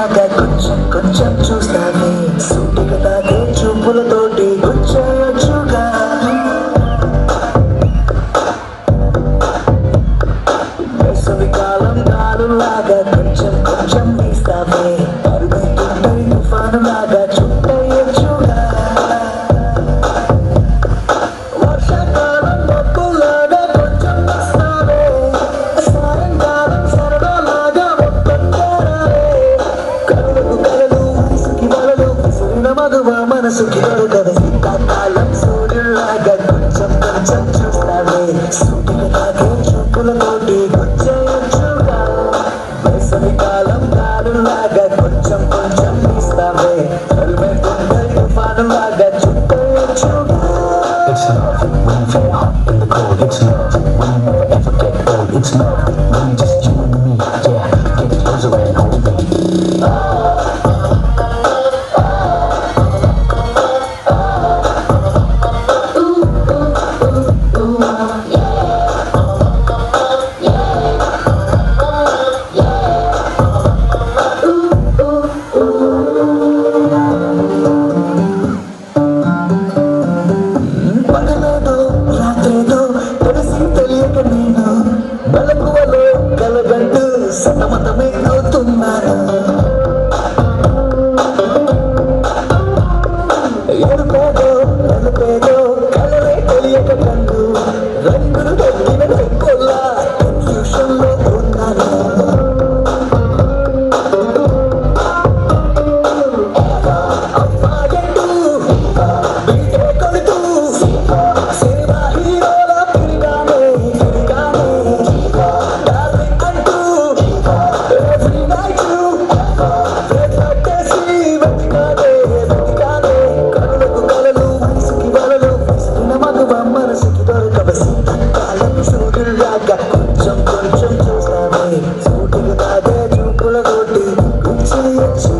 లాగా కొంచెం కొంచెం చూస్తానే సూటిగా తాకే చూపులతోటి గుచ్చొచ్చుగా వేసవి కాలం గాలులాగా కొంచెం కొంచెం వీస్తావే అరుగైతుంటే తుఫాను లాగా చుట్టయొచ్చుగా వర్షాకాలం మబ్బులాగా కొంచెం వస్తావే సాయంకాలం సరదాలాగా మొత్తం చేరావే కనులకు కలలు మనసుకి వలలు విసిరిన మగువ మనసుకి దొరకదు శీతాకాలం సూర్యులాగా కొంచెం కొంచెం చూస్తావే సూటిగా తాకే చూపులతోటి గుచ్చొచ్చుగా వేసవి కాలం గాలులాగా కొంచెం కొంచెం వీస్తావే అరుగైతుంటే తుఫానులాగా చుట్టయొచ్చుగా It's love when you feel hot in the cold. It's love when you never ever get old. It's love when you just you and me. Yeah, get closer and hold me. పగలేదో రాత్రేదో తెలిసి తెలియక నేను మెలకువలో కలగంటూ సతమతమే అవుతున్నాను ఎరుపేదో నలుపేదో కలలే తెలియక కన్ను రంగులు తగ్గిన పెంకొల్లా కన్ఫ్యూషన్లో ఉన్నాను అమ్మాయంటూ బీటే కొడుతూ సినిమా హీరోల తిరిగానే డార్లింగ్ అంటూ ఎవ్రీ నైట్ పట్టేసి వెతికానే కనులకు కలలు మనసుకి వలలు విస్తున్న మగువ మనసుకి దొరకవ శీతాకాలం సూర్యులాగా కొంచెం కొంచెం చూస్తానే సూటిగా తాగే చూపులతోటి గుచ్చొచ్చు